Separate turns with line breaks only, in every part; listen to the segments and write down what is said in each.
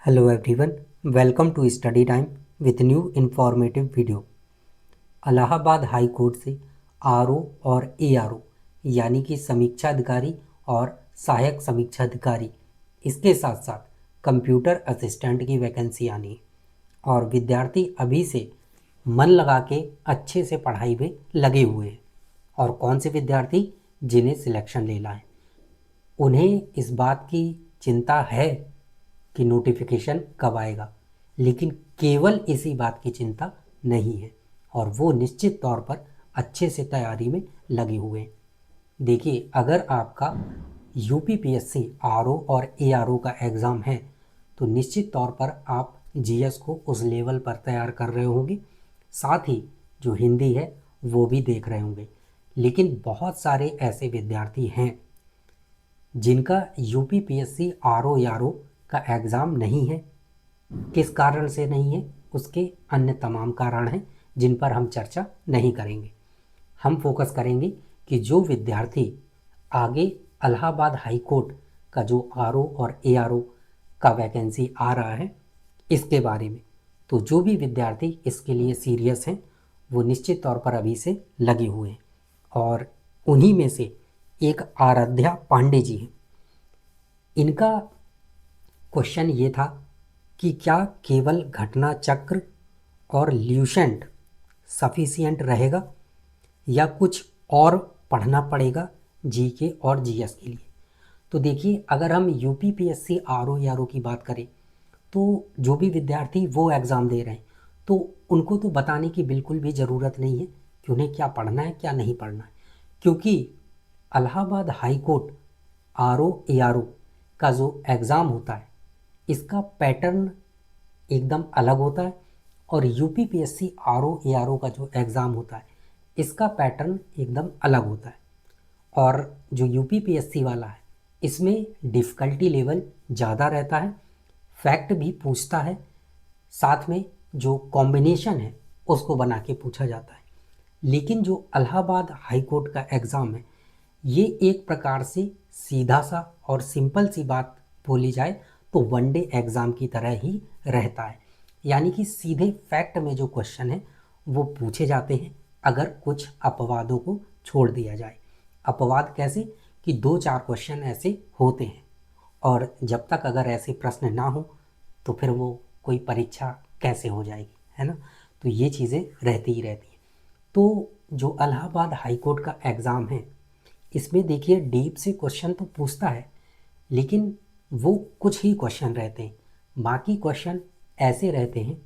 Hello everyone, welcome to study time with new informative video। Allahabad high court से RO और ARO यानी कि समीक्षा अधिकारी और सहायक समीक्षा अधिकारी, इसके साथ साथ कंप्यूटर असिस्टेंट की वैकेंसी आनी है और विद्यार्थी अभी से मन लगा के अच्छे से पढ़ाई में लगे हुए हैं। और कौन से विद्यार्थी जिन्हें सिलेक्शन लेना है, उन्हें इस बात की चिंता है कि नोटिफिकेशन कब आएगा, लेकिन केवल इसी बात की चिंता नहीं है और वो निश्चित तौर पर अच्छे से तैयारी में लगे हुए हैं। देखिए, अगर आपका यूपीपीएससी आरओ और एआरओ का एग्ज़ाम है तो निश्चित तौर पर आप जीएस को उस लेवल पर तैयार कर रहे होंगे, साथ ही जो हिंदी है वो भी देख रहे होंगे। लेकिन बहुत सारे ऐसे विद्यार्थी हैं जिनका यूपीपीएससी आरओ यारो का एग्ज़ाम नहीं है। किस कारण से नहीं है, उसके अन्य तमाम कारण हैं जिन पर हम चर्चा नहीं करेंगे। हम फोकस करेंगे कि जो विद्यार्थी आगे इलाहाबाद हाई कोर्ट का जो आरओ और एआरओ का वैकेंसी आ रहा है इसके बारे में। तो जो भी विद्यार्थी इसके लिए सीरियस हैं वो निश्चित तौर पर अभी से लगे हुए हैं और उन्हीं में से एक आराध्या पांडे जी हैं। इनका क्वेश्चन ये था कि क्या केवल घटना चक्र और ल्यूसेंट सफिशिएंट रहेगा या कुछ और पढ़ना पड़ेगा जीके और जीएस के लिए। तो देखिए, अगर हम यूपीपीएससी आरओ यारो की बात करें तो जो भी विद्यार्थी वो एग्ज़ाम दे रहे हैं तो उनको तो बताने की बिल्कुल भी ज़रूरत नहीं है कि उन्हें क्या पढ़ना है क्या नहीं पढ़ना है, क्योंकि Allahabad high court RO ARO का जो एग्ज़ाम होता है इसका पैटर्न एकदम अलग होता है और यूपीपीएससी आरओ एआरओ का जो एग्ज़ाम होता है इसका पैटर्न एकदम अलग होता है। और जो यूपीपीएससी वाला है इसमें डिफ़िकल्टी लेवल ज़्यादा रहता है, फैक्ट भी पूछता है, साथ में जो कॉम्बिनेशन है उसको बना के पूछा जाता है। लेकिन जो इलाहाबाद हाई कोर्ट का एग्ज़ाम है ये एक प्रकार से सीधा सा और सिंपल सी बात बोली जाए तो वनडे एग्ज़ाम की तरह ही रहता है, यानी कि सीधे फैक्ट में जो क्वेश्चन है वो पूछे जाते हैं अगर कुछ अपवादों को छोड़ दिया जाए। अपवाद कैसे कि 2-4 क्वेश्चन ऐसे होते हैं और जब तक अगर ऐसे प्रश्न ना हो तो फिर वो कोई परीक्षा कैसे हो जाएगी, है ना। तो ये चीज़ें रहती ही रहती हैं। तो जो इलाहाबाद हाई कोर्ट का एग्ज़ाम है इसमें देखिए डीप से क्वेश्चन तो पूछता है, लेकिन वो कुछ ही क्वेश्चन रहते हैं। बाकी क्वेश्चन ऐसे रहते हैं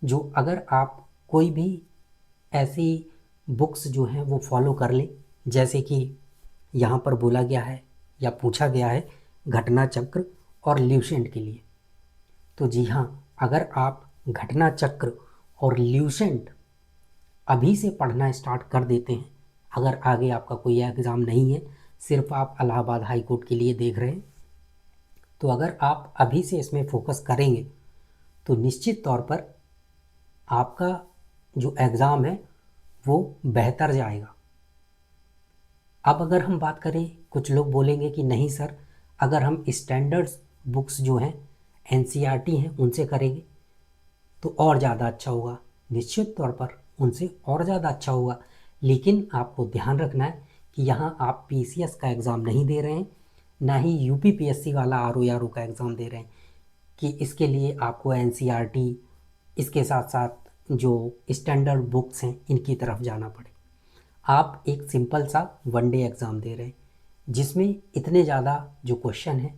जो अगर आप कोई भी ऐसी बुक्स जो हैं वो फॉलो कर लें, जैसे कि यहाँ पर बोला गया है या पूछा गया है घटना चक्र और ल्यूसेंट के लिए। तो जी हाँ, अगर आप घटना चक्र और ल्यूसेंट अभी से पढ़ना स्टार्ट कर देते हैं, अगर आगे आपका कोई एग्ज़ाम नहीं है, सिर्फ आप इलाहाबाद हाई कोर्ट के लिए देख रहे हैं, तो अगर आप अभी से इसमें फोकस करेंगे तो निश्चित तौर पर आपका जो एग्ज़ाम है वो बेहतर जाएगा। अब अगर हम बात करें, कुछ लोग बोलेंगे कि नहीं सर, अगर हम स्टैंडर्ड्स बुक्स जो हैं एनसीईआरटी हैं उनसे करेंगे तो और ज़्यादा अच्छा होगा। निश्चित तौर पर उनसे और ज़्यादा अच्छा होगा, लेकिन आपको ध्यान रखना है कि यहाँ आप पीसीएस का एग्ज़ाम नहीं दे रहे हैं, ना ही यूपीपीएससी वाला आरओ यारो का एग्ज़ाम दे रहे हैं कि इसके लिए आपको एनसीईआरटी इसके साथ साथ जो स्टैंडर्ड बुक्स हैं इनकी तरफ जाना पड़े। आप एक सिंपल सा वनडे एग्ज़ाम दे रहे हैं जिसमें इतने ज़्यादा जो क्वेश्चन है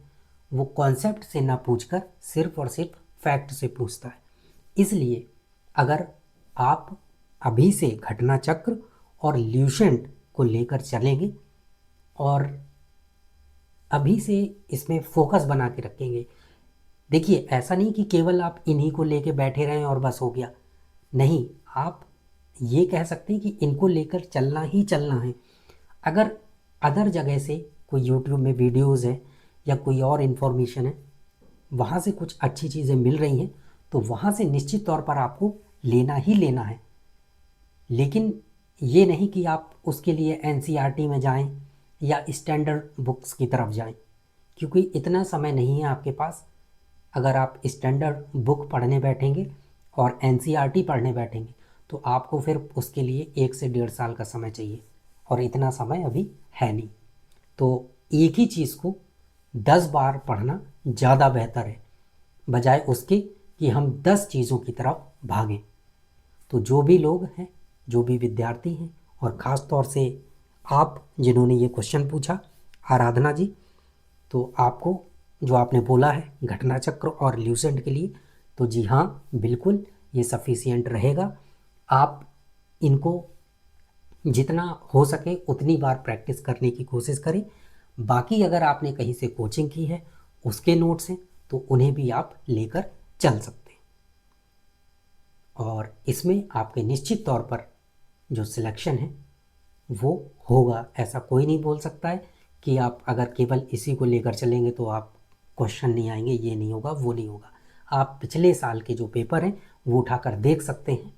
वो कॉन्सेप्ट से ना पूछकर सिर्फ और सिर्फ फैक्ट से पूछता है। इसलिए अगर आप अभी से घटना चक्र और ल्यूसेंट को लेकर चलेंगे और अभी से इसमें फोकस बना के रखेंगे, देखिए ऐसा नहीं कि केवल आप इन्हीं को लेके बैठे रहें और बस हो गया, नहीं, आप ये कह सकते हैं कि इनको लेकर चलना ही चलना है। अगर अदर जगह से कोई यूट्यूब में वीडियोज़ है या कोई और इन्फॉर्मेशन है, वहाँ से कुछ अच्छी चीज़ें मिल रही हैं तो वहाँ से निश्चित तौर पर आपको लेना ही लेना है। लेकिन ये नहीं कि आप उसके लिए एनसीईआरटी में जाएं या स्टैंडर्ड बुक्स की तरफ जाएं, क्योंकि इतना समय नहीं है आपके पास अगर आप स्टैंडर्ड बुक पढ़ने बैठेंगे और एनसीईआरटी पढ़ने बैठेंगे तो आपको फिर उसके लिए 1 से 1.5 साल का समय चाहिए, और इतना समय अभी है नहीं। तो एक ही चीज़ को 10 बार पढ़ना ज़्यादा बेहतर है, बजाय उसके कि हम 10 चीज़ों की तरफ भागें। तो जो भी लोग हैं, जो भी विद्यार्थी हैं, और ख़ास तौर से आप जिन्होंने ये क्वेश्चन पूछा, आराधना जी, तो आपको जो आपने बोला है घटना चक्र और ल्यूसेंट के लिए, तो जी हाँ, बिल्कुल ये सफिशियंट रहेगा। आप इनको जितना हो सके उतनी बार प्रैक्टिस करने की कोशिश करें। बाकी अगर आपने कहीं से कोचिंग की है, उसके नोट्स हैं, तो उन्हें भी आप लेकर चल सकते हैं। और इसमें आपके निश्चित तौर पर जो सिलेक्शन है वो होगा। ऐसा कोई नहीं बोल सकता है कि आप अगर केवल इसी को लेकर चलेंगे तो आप क्वेश्चन नहीं आएंगे, ये नहीं होगा, वो नहीं होगा। आप पिछले साल के जो पेपर हैं वो उठाकर देख सकते हैं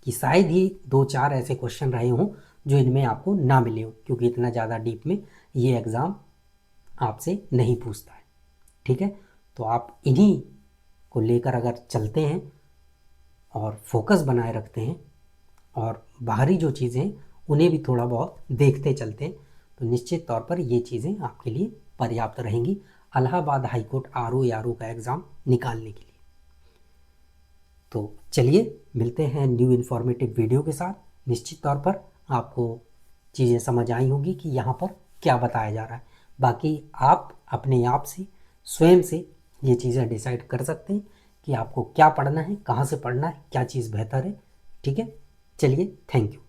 कि शायद ही 2-4 ऐसे क्वेश्चन रहे हों जो इनमें आपको ना मिले हों, क्योंकि इतना ज़्यादा डीप में ये एग्ज़ाम आपसे नहीं पूछता है। ठीक है, तो आप इन्हीं को लेकर अगर चलते हैं और फोकस बनाए रखते हैं और बाहरी जो चीज़ें हैं उन्हें भी थोड़ा बहुत देखते चलते हैं, तो निश्चित तौर पर ये चीज़ें आपके लिए पर्याप्त रहेंगी इलाहाबाद हाई कोर्ट आरओ का एग्ज़ाम निकालने के लिए। तो चलिए मिलते हैं न्यू इन्फॉर्मेटिव वीडियो के साथ। निश्चित तौर पर आपको चीज़ें समझ आई होंगी कि यहाँ पर क्या बताया जा रहा है। बाकी आप अपने आप से स्वयं से ये चीज़ें डिसाइड कर सकते हैं कि आपको क्या पढ़ना है, कहाँ से पढ़ना है, क्या चीज़ बेहतर है। ठीक है, चलिए, थैंक यू।